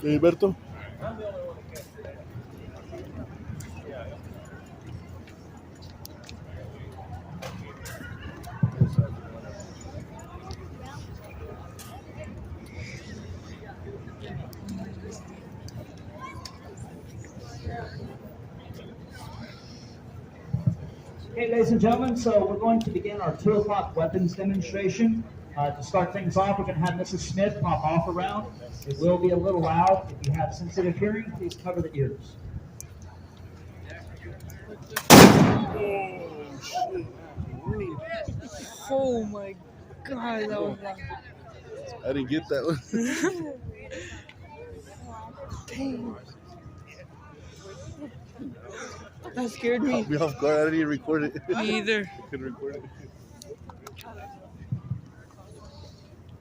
Heriberto. Okay, ladies and gentlemen, so we're going to begin our 2 o'clock weapons demonstration. To start things off, we're going to have Mrs. Smith pop off a round. It will be a little loud. If you have sensitive hearing, please cover the ears. Oh my god, that was loud. I didn't get that one. Dang. That scared me. Caught me off guard. I didn't even record it. Me either. I couldn't record it.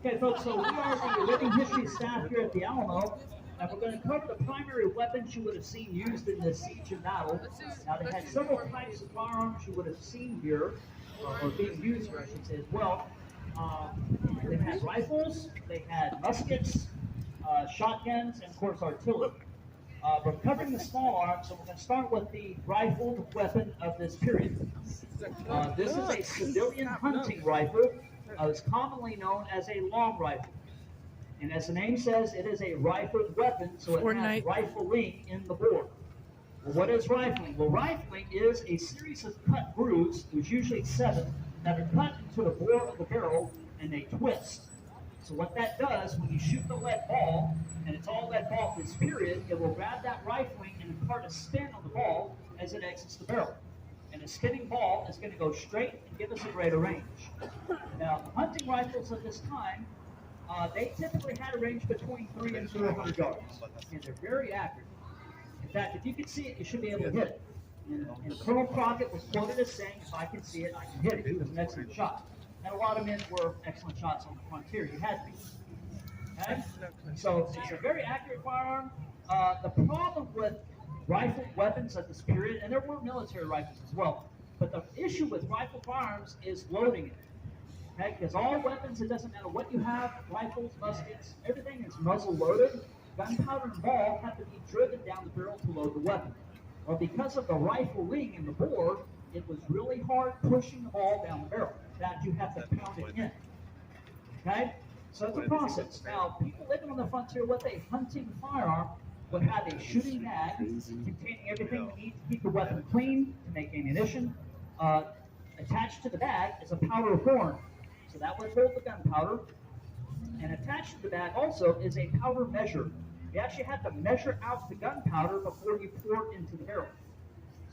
Okay, folks, so we are the living history staff here at the Alamo, and we're going to cover the primary weapons you would have seen used in the siege and battle. Now, they had several types of firearms you would have seen here, or being used here, I should say, as well. They had rifles, they had muskets, shotguns, and of course artillery. We're covering the small arms, so we're going to start with the rifled weapon of this period. This is a civilian hunting rifle. It's commonly known as a long rifle. And as the name says, it is a rifled weapon, so it has rifling in the bore. Well, what is rifling? Well, rifling is a series of cut grooves, there's usually 7, that are cut into the bore of the barrel, and they twist. So what that does, when you shoot the lead ball, and it's all lead ball for this period, it will grab that rifling and impart a spin on the ball as it exits the barrel. And a spinning ball is going to go straight and give us a greater range. Now, hunting rifles of this time, they typically had a range between 300 and 400 yards, and they're very accurate. In fact, if you can see it, you should be able to hit it. And Colonel Crockett was quoted as saying, "If I can see it, I can hit it." He was an excellent shot. And a lot of men were excellent shots on the frontier. You had to be. Okay? So it's a very accurate firearm. The problem with rifled weapons at this period, and there were military rifles as well, but the issue with rifled firearms is loading it. Okay, because all weapons, it doesn't matter what you have, rifles, muskets, everything is muzzle loaded. Gunpowder and ball have to be driven down the barrel to load the weapon. Well, because of the rifling in the bore, it was really hard pushing the ball down the barrel. That you have to pound it in. Okay, so it's a process. Now, people living on the frontier with a hunting firearm would have a shooting bag containing everything you need to keep the weapon clean, to make ammunition. Attached to the bag is a powder horn, so that would hold the gunpowder. And attached to the bag also is a powder measure. You actually have to measure out the gunpowder before you pour it into the barrel,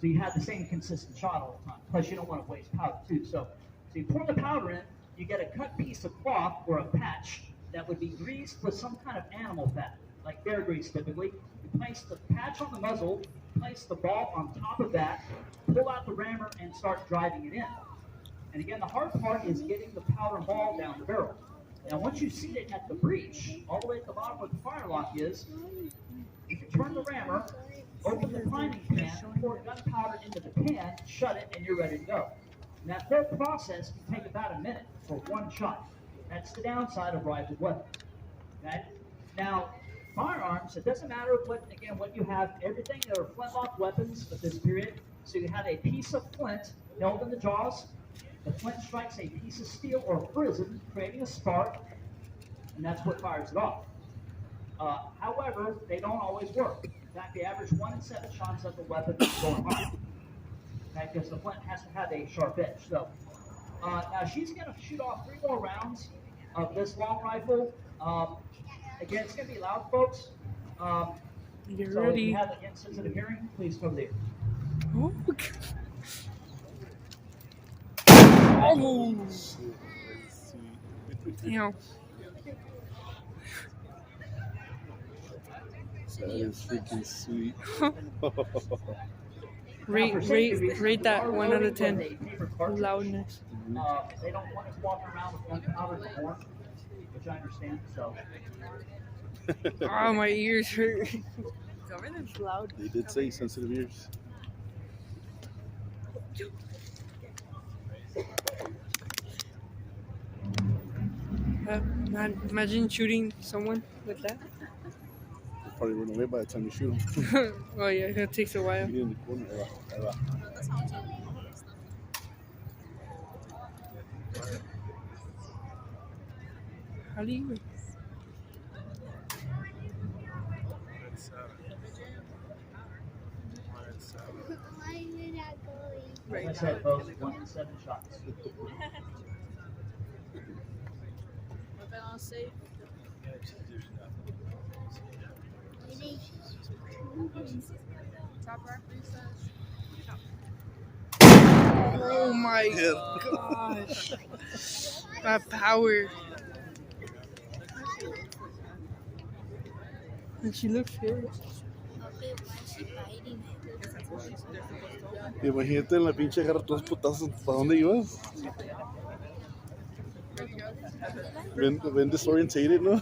so you have the same consistent shot all the time. Plus, you don't want to waste powder too. So you pour the powder in, you get a cut piece of cloth or a patch that would be greased with some kind of animal fat, like bear grease typically. You place the patch on the muzzle, place the ball on top of that, pull out the rammer, and start driving it in. And again, the hard part is getting the powder ball down the barrel. Now, once you seat it at the breech, all the way at the bottom where the firelock is, you can turn the rammer, open the priming pan, pour gunpowder into the pan, shut it, and you're ready to go. And that whole process can take about a minute for one shot. That's the downside of rifled weapons. Okay? Now, firearms, it doesn't matter what you have. Everything, there are flintlock weapons at this period. So you have a piece of flint held in the jaws. The flint strikes a piece of steel or prison, creating a spark, and that's what fires it off. However, they don't always work. In fact, they average 1 in 7 shots of the weapon going off. Okay, because the flint has to have a sharp edge. So now she's going to shoot off 3 more rounds of this long rifle. Again, it's going to be loud, folks. Get So if ready. you have an insensitive hearing, please come there. Oh. Oh. Damn. That is freaking sweet. Rate that 1 out of 10. Paper cartridge. Loudness. They don't want us walking around with gunpowder before, which I understand. So Oh, my ears hurt. It's loud. They did say sensitive ears. Man, imagine shooting someone with that. They'll probably run away by the time you shoot them. Oh yeah, it takes a while. Get in the corner. Ahí va. How do you? as I said, folks, 1 in 7 shots. Oh my gosh. That power. And she looks scared. Imagínate en la pinche agarra todos los putazos. ¿Para dónde ibas? Been disorientated, ¿no?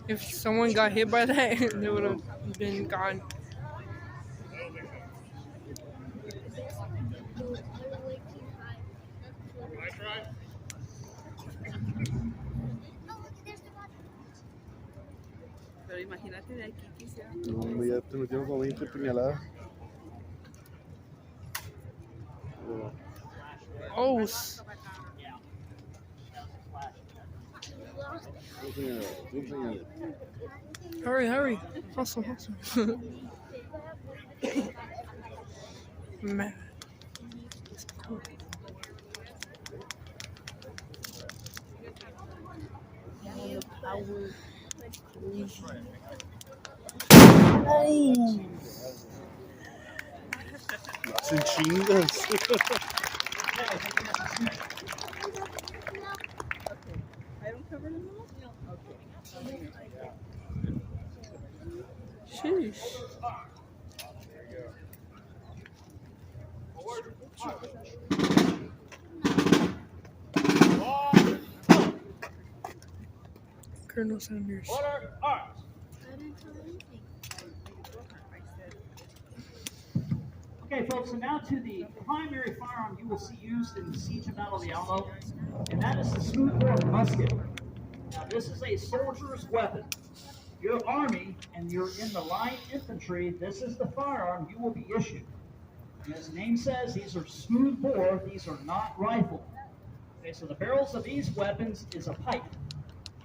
If someone got hit by that, they would have been gone. Pero imagínate de aquí quisiera. No, ya te metieron como 20 puñaladas. Oh, hurry. Hustle. Man. Oh. Hacen chingas. I don't cover them all? Sheesh. Colonel Sanders. Order, arms. Okay, folks, so now to the primary firearm you will see used in the siege of Battle of the Alamo, and that is the smoothbore musket. Now, this is a soldier's weapon. Your army and you're in the line infantry, this is the firearm you will be issued. And as the name says, these are smoothbore, these are not rifle. Okay, so the barrels of these weapons is a pipe.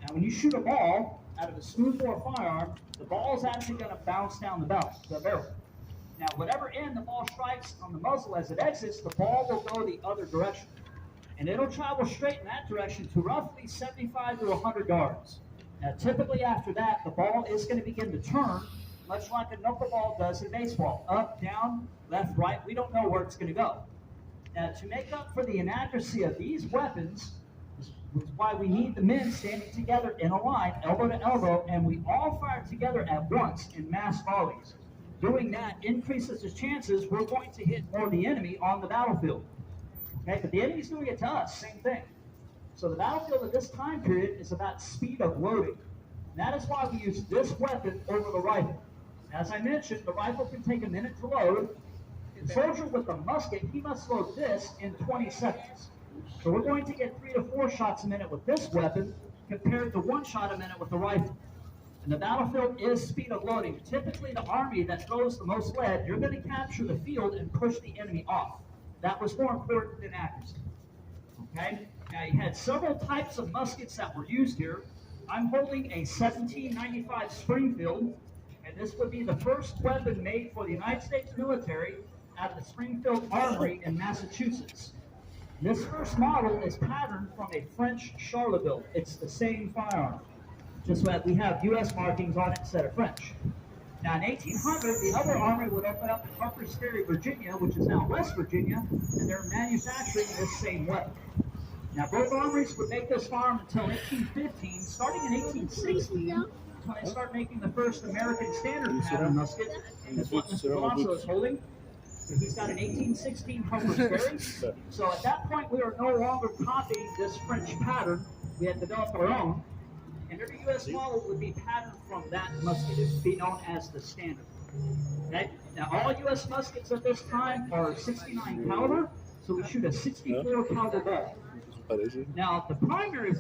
Now, when you shoot a ball out of a smoothbore firearm, the ball is actually going to bounce down the barrel. Now, whatever end the ball strikes on the muzzle as it exits, the ball will go the other direction. And it'll travel straight in that direction to roughly 75 to 100 yards. Now, typically after that, the ball is going to begin to turn, much like a knuckleball does in baseball. Up, down, left, right. We don't know where it's going to go. Now, to make up for the inaccuracy of these weapons, is why we need the men standing together in a line, elbow to elbow, and we all fire together at once in mass volleys. Doing that increases the chances we're going to hit more of the enemy on the battlefield. Okay, but the enemy's doing it to us, same thing. So the battlefield at this time period is about speed of loading. And that is why we use this weapon over the rifle. As I mentioned, the rifle can take a minute to load. The soldier with the musket, he must load this in 20 seconds. So we're going to get 3 to 4 shots a minute with this weapon compared to 1 shot a minute with the rifle. And the battlefield is speed of loading. Typically, the army that throws the most lead, you're going to capture the field and push the enemy off. That was more important than accuracy. Okay? Now, you had several types of muskets that were used here. I'm holding a 1795 Springfield, and this would be the first weapon made for the United States military at the Springfield Armory in Massachusetts. This first model is patterned from a French Charleville. It's the same firearm, just that we have U.S. markings on it instead of French. Now, in 1800, the other armory would open up in Harper's Ferry, Virginia, which is now West Virginia, and they're manufacturing this same weapon. Now, both armories would make this firearm until 1815. Starting in 1816, until they start making the first American standard pattern musket. That's what Mr. Galasso is holding. So he's got an 1816 Harper's Ferry. So at that point, we are no longer copying this French pattern. We had developed our own. And every U.S. model would be patterned from that musket. It would be known as the standard. Okay? Now, all U.S. muskets at this time are 69 caliber, so we shoot a 64 caliber ball. Now, the primary,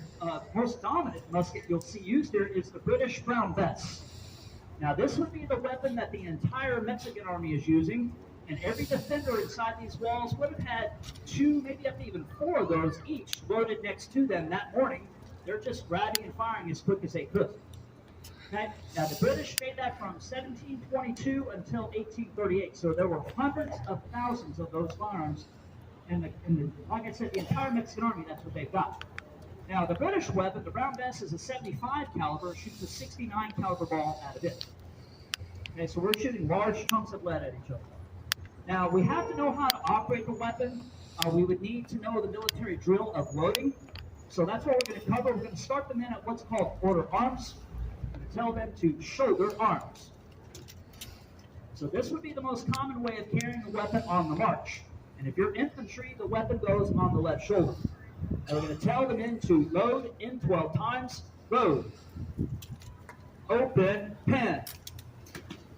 most dominant musket you'll see used here is the British Brown Bess. Now, this would be the weapon that the entire Mexican army is using, and every defender inside these walls would have had 2, maybe up to even 4 of those each loaded next to them that morning. They're just grabbing and firing as quick as they could. Okay? Now, the British made that from 1722 until 1838, so there were hundreds of thousands of those firearms. And like I said, the entire Mexican army, that's what they've got. Now, the British weapon, the Brown Bess, is a 75 caliber, shoots a 69 caliber ball out of it. Okay, so we're shooting large chunks of lead at each other. Now, we have to know how to operate the weapon. We would need to know the military drill of loading. So that's what we're going to cover. We're going to start the men at what's called order arms. And tell them to shoulder arms. So this would be the most common way of carrying the weapon on the march. And if you're infantry, the weapon goes on the left shoulder. And we're going to tell the men to load in 12 times. Load. Open, pen.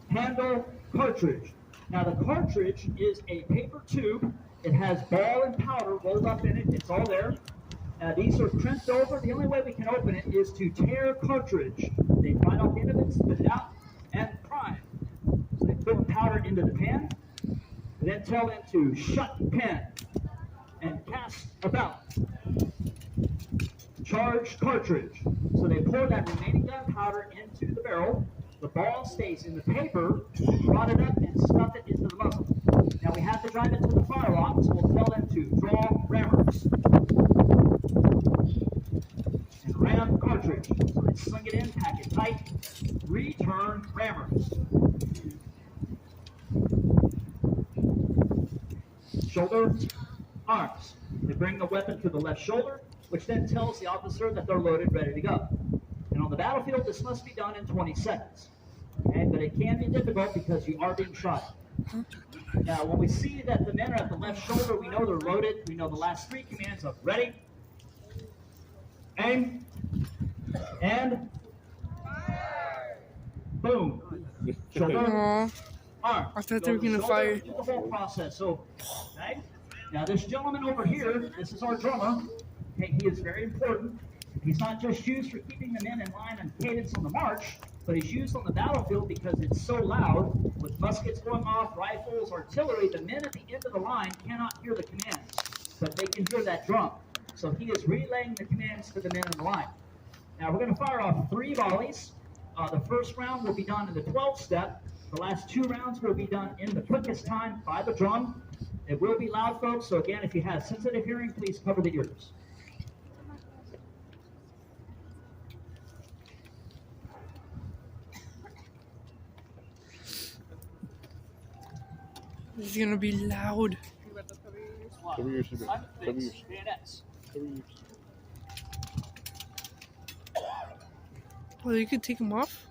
Handle, cartridge. Now the cartridge is a paper tube. It has ball and powder rolled up in it. It's all there. Now these are crimped over. The only way we can open it is to tear cartridge. They find off the end of it, spit it out, and prime. So they put powder into the pan. And then tell them to shut pen and cast about. Charge cartridge. So they pour that remaining gunpowder into the barrel. The ball stays in the paper, rod it up, and stuff it into the muzzle. Now we have to drive it to the firelock, so we'll tell them to draw rammers. And ram cartridge. So they sling it in, pack it tight, return rammers. Shoulder, arms. They bring the weapon to the left shoulder, which then tells the officer that they're loaded, ready to go. And on the battlefield, this must be done in 20 seconds. Okay? But it can be difficult because you are being shot. Now, when we see that the men are at the left shoulder, we know they're loaded. We know the last 3 commands of ready, aim, and boom. Shoulder, arm. I thought they were going to fire. The whole process. So, okay? Now, this gentleman over here, this is our drummer. Okay, he is very important. He's not just used for keeping the men in line and cadence on the march, but he's used on the battlefield because it's so loud. With muskets going off, rifles, artillery, the men at the end of the line cannot hear the commands, but they can hear that drum. So he is relaying the commands to the men in the line. Now, we're going to fire off 3 volleys. The first round will be done in the 12th step. The last 2 rounds will be done in the quickest time by the drum. It will be loud, folks, so again, if you have sensitive hearing, please cover the ears. It's going to be loud. Cover yours. Cover yours. Bayonets. Cover yours. Well, you could take them off.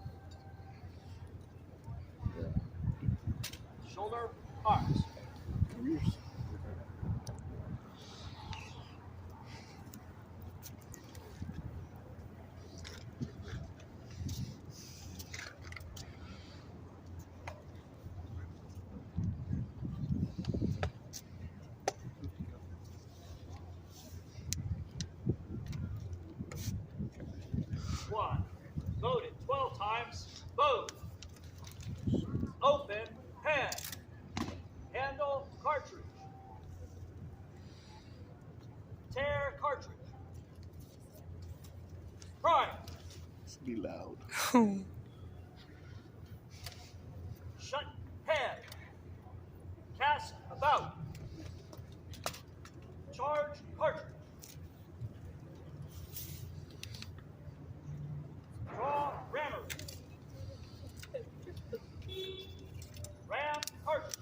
Shoulder, arms. Cover yours. One. Loaded 12 times. Both. Open, pen. Handle, cartridge. Tear cartridge. Prime. Be loud. Shut head. Cast about. Charge cartridge. Draw rammer. Ram cartridge.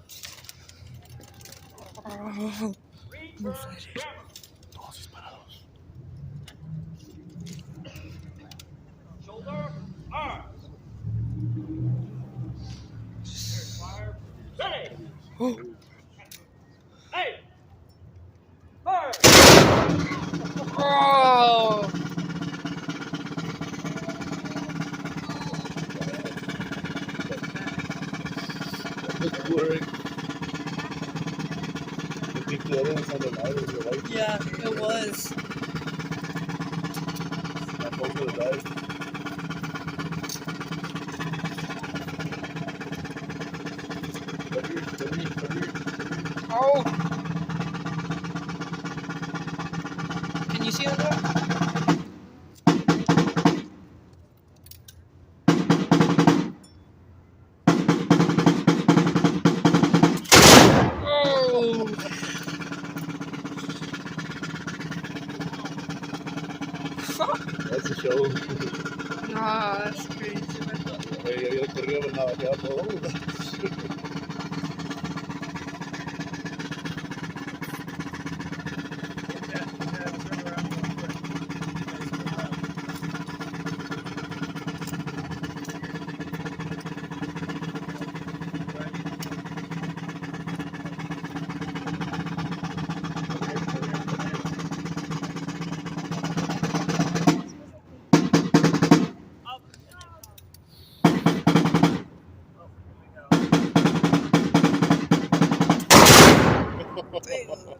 Oh, Return rammer. Todos disparados. Shoulder arms. Fire. Ready. oh. Hey. Fire. Oh. Good work. I think the other one sounded louder. Was it right? Yeah, it was. My phone would have died. Oh. Can you see it now? Oh. That's a show. Nah, that's crazy. Yo corrió, pero nada, quedaba todo.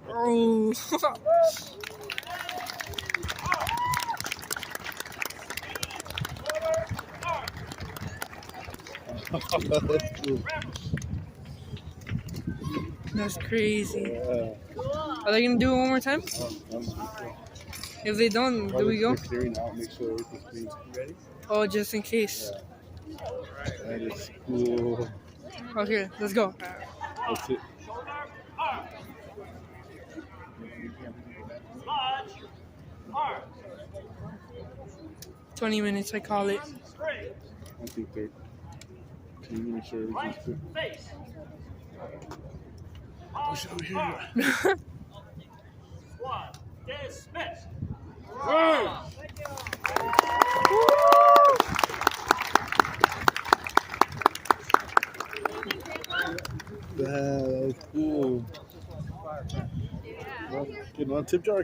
Oh. That's cool. That's crazy. Yeah. Are they gonna do it one more time? If they don't, do we go? Clearing out, make sure everything's clean. You ready? Oh, just in case. That is cool. Okay, let's go. That's it. Shoulder arms. Lodge arms. 20 minutes, I call it. Straight. I think they're clean, make sure Right everything's good. face. Push it over here. Arms. Squad dismissed. That was cool. Well, getting on tip jar,